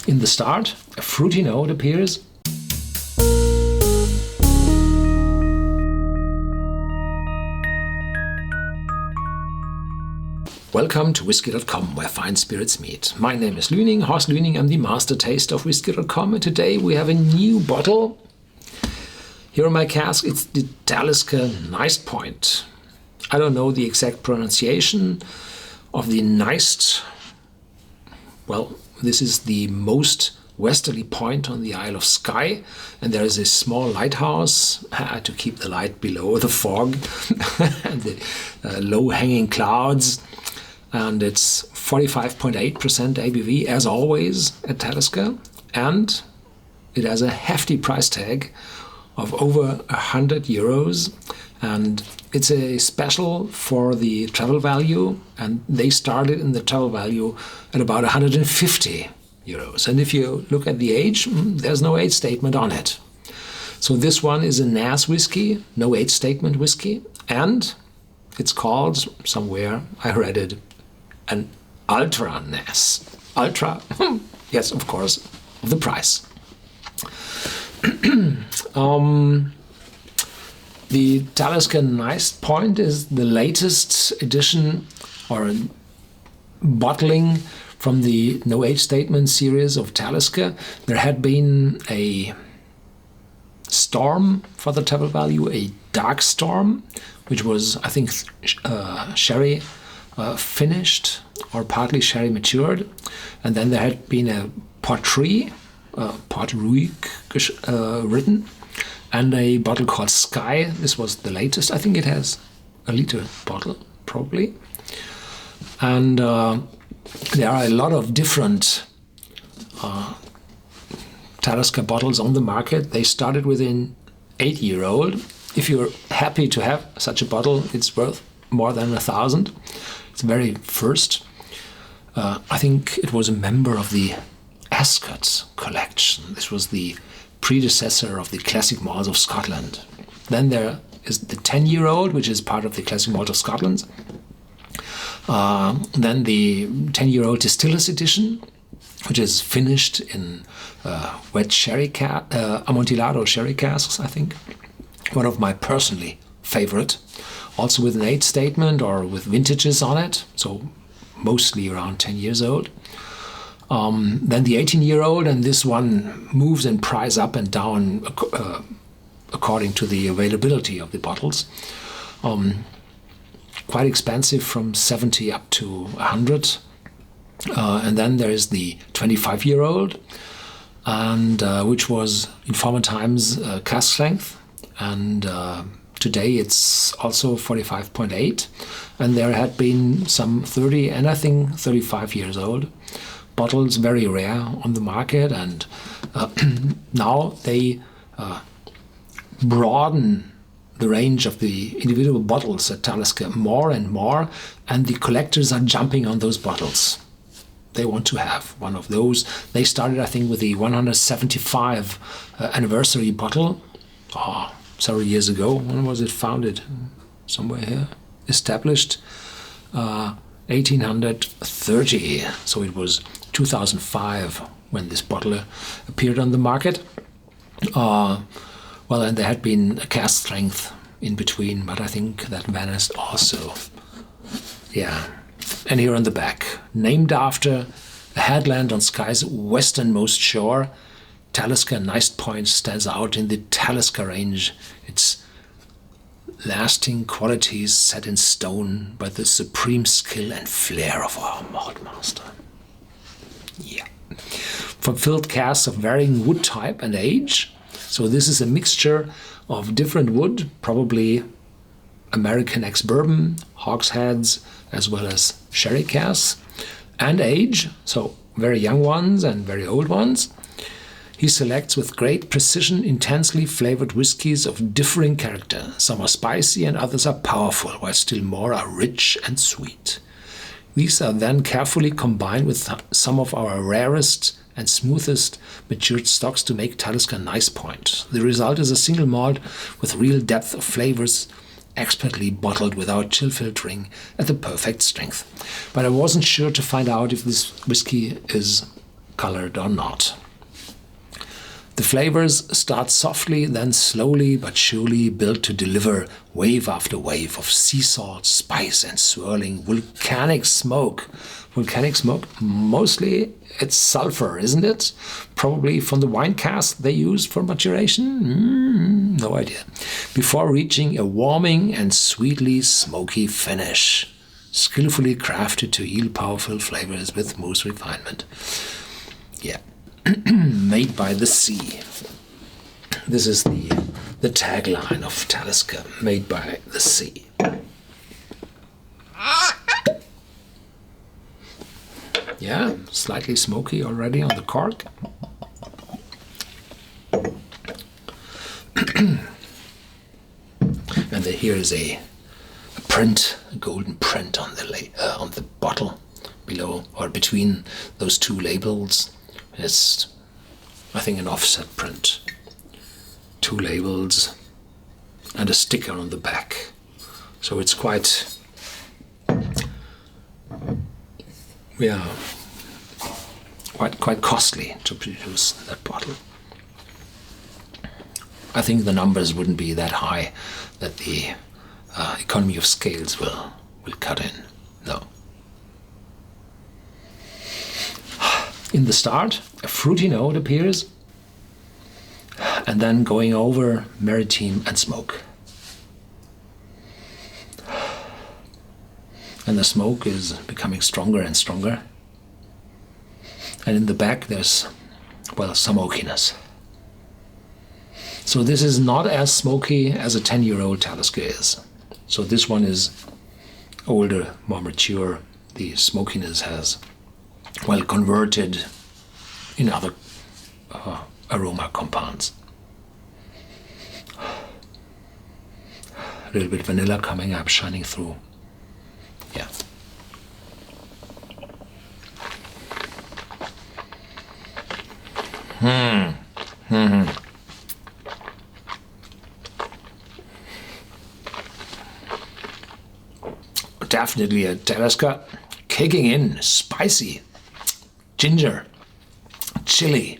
In the start, a fruity note appears. Welcome to Whisky.com, where fine spirits meet. My name is Lüning, Horst Lüning. I'm the master taster of Whisky.com, and today we have a new bottle. Here on my cask, it's the Talisker Neist Point. I don't know the exact pronunciation of the Neist. Well, this is the most westerly point on the Isle of Skye, and there is a small lighthouse to keep the light below the fog and the low-hanging clouds. And it's 45.8% ABV, as always, at Talisker. And it has a hefty price tag of over €100. And it's a special for the travel value. And they started in the travel value at about €150. And if you look at the age, there's no age statement on it. So this one is a NAS whiskey, no age statement whiskey. And it's called, somewhere I read it, an Ultra NAS. Ultra? Yes, of course, of the price. The Talisker Neist Point is the latest edition or bottling from the No Age Statement series of Talisker. There had been a storm for the travel value, a dark storm, which was, I think, sherry finished or partly sherry matured, and then there had been a pot ruik written, and a bottle called Skye. This was the latest. I think it has a liter bottle probably, and there are a lot of different Talisker bottles on the market. They started with an 8-year-old. If you're happy to have such a bottle, it's worth more than 1,000. It's very first. I think it was a member of the Ascot collection. This was the predecessor of the Classic Malts of Scotland. Then there is the 10-year-old, which is part of the Classic Malt of Scotland. Then the 10-year-old Distillers Edition, which is finished in wet sherry Amontillado sherry casks, I think. One of my personally favorite. Also with an age statement or with vintages on it, so mostly around 10 years old. Then the 18-year-old, and this one moves in price up and down according to the availability of the bottles. Quite expensive, from 70 up to 100. And then there is the 25-year-old, and which was in former times cask length, and today it's also 45.8, and there had been some 30 and I think 35 years old bottles, very rare on the market, and now they broaden the range of the individual bottles at Talisker more and more, and the collectors are jumping on those bottles. They want to have one of those. They started, I think, with the 175 anniversary bottle. Several years ago. When was it founded? Somewhere here. Established 1830. So it was 2005 when this bottle appeared on the market. Well, and there had been a cask strength in between, but I think that vanished also. Yeah. And here on the back, named after a headland on Skye's westernmost shore, Talisker Neist Point stands out in the Talisker range, its lasting qualities set in stone by the supreme skill and flair of our malt master. Yeah. From filled casks of varying wood type and age, so this is a mixture of different wood, probably American ex-bourbon, hogsheads, as well as sherry casks, and age, so very young ones and very old ones. He selects with great precision intensely flavored whiskies of differing character. Some are spicy and others are powerful, while still more are rich and sweet. These are then carefully combined with some of our rarest and smoothest matured stocks to make Talisker Neist Point. The result is a single malt with real depth of flavors, expertly bottled without chill filtering at the perfect strength. But I wasn't sure to find out if this whiskey is colored or not. The flavors start softly, then slowly but surely build to deliver wave after wave of sea salt, spice, and swirling volcanic smoke. Volcanic smoke, mostly it's sulfur, isn't it? Probably from the wine cask they used for maturation? No idea. Before reaching a warming and sweetly smoky finish, skillfully crafted to yield powerful flavors with mousse refinement. Yeah. Made by the sea. This is the tagline of Talisker, made by the sea. Yeah, slightly smoky already on the cork. And here is a print, a golden print on the bottle below or between those two labels. It's, I think, an offset print. Two labels and a sticker on the back. So it's quite, quite costly to produce that bottle. I think the numbers wouldn't be that high that the economy of scales will cut in. No. In the start, a fruity note appears, and then going over maritime and smoke. And the smoke is becoming stronger and stronger. And in the back there's, well, some oakiness. So this is not as smoky as a 10-year-old Talisker is. So this one is older, more mature. The smokiness has, well, converted in other aroma compounds. A little bit vanilla coming up, shining through. Yeah. Definitely a Talisker, kicking in, spicy, ginger, chili.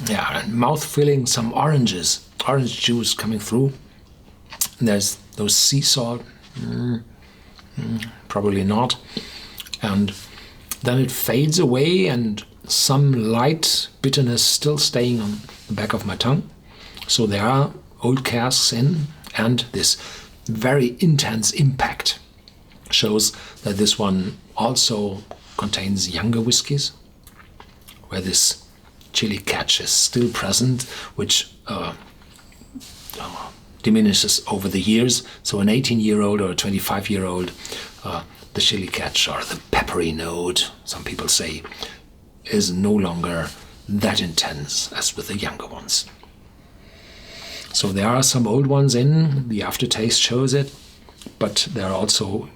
Yeah, and mouth filling, some oranges, orange juice coming through. And there's those sea salt, probably not. And then it fades away, and some light bitterness still staying on the back of my tongue. So there are old casks in, and this very intense impact shows that this one also contains younger whiskies, where this chili catch is still present, which diminishes over the years. So an 18-year-old or a 25-year-old, the chili catch or the peppery note, some people say, is no longer that intense as with the younger ones. So there are some old ones in, the aftertaste shows it, but there are also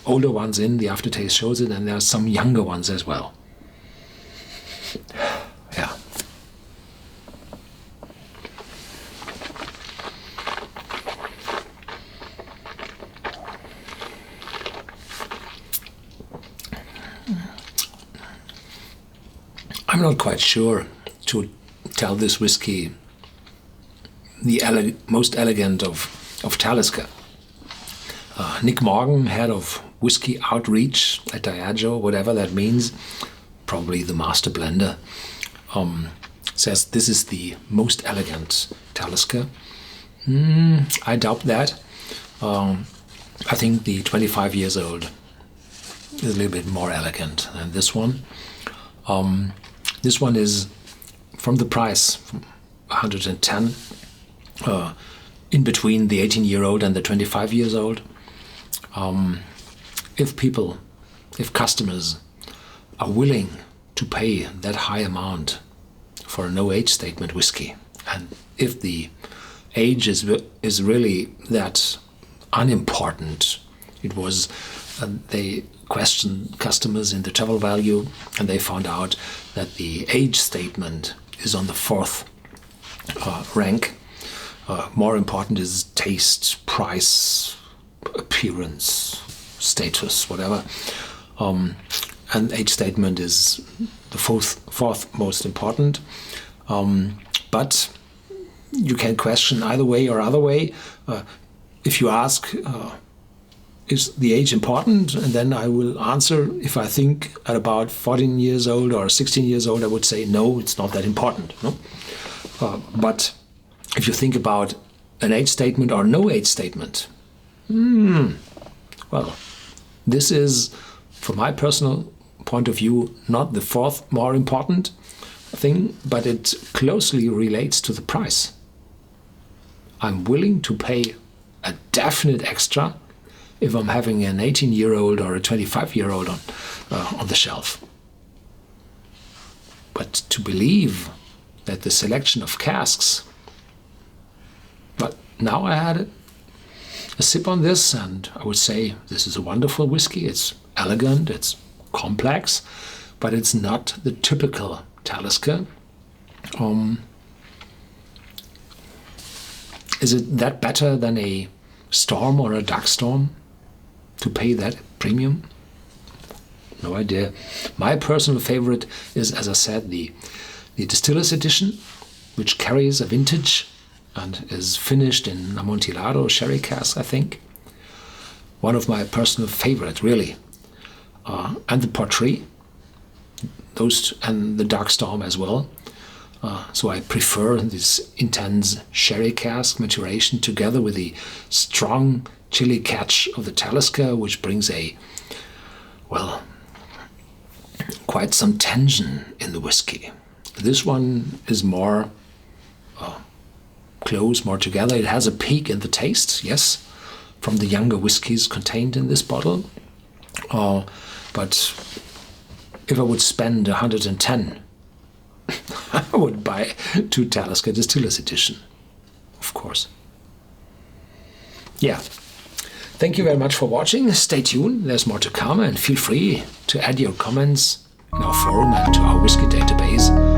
older ones in, the aftertaste shows it, and there are some younger ones as well. Yeah. I'm not quite sure to tell this whiskey the most elegant of Talisker. Nick Morgan, head of whiskey outreach at Diageo, whatever that means, probably the master blender, says this is the most elegant Talisker. I doubt that. I think the 25 years old is a little bit more elegant than this one. This one is from the price, from 110, in between the 18-year-old and the 25 years old. If customers are willing to pay that high amount for a no age statement whiskey, and if the age is really that unimportant, they questioned customers in the travel value, and they found out that the age statement is on the 4th rank. More important is taste, price, appearance, status, whatever. and age statement is the fourth most important. But you can question either way or other way. If you ask, is the age important? And then I will answer, if I think at about 14 years old or 16 years old, I would say, no, it's not that important. No? But if you think about an age statement or no age statement, well, this is, from my personal point of view, not the fourth more important thing, but it closely relates to the price. I'm willing to pay a definite extra if I'm having an 18-year-old or a 25-year-old on the shelf. But to believe that the selection of casks, but now I had a sip on this, and I would say this is a wonderful whiskey. It's elegant, it's complex, but it's not the typical Talisker. Is it that better than a Storm or a Dark Storm to pay that premium? No idea. My personal favorite is, as I said, the Distiller's Edition, which carries a vintage and is finished in Amontillado sherry cask, I think. One of my personal favorites, really. And the Portree, those, and the Dark Storm as well. So I prefer this intense sherry cask maturation together with the strong chili catch of the Talisker, which brings quite some tension in the whiskey. This one is more close, more together. It has a peak in the taste, yes, from the younger whiskies contained in this bottle. But if I would spend 110, I would buy 2 Talisker Distiller's Edition, of course. Yeah. Thank you very much for watching. Stay tuned, there's more to come, and feel free to add your comments in our forum and to our whiskey database.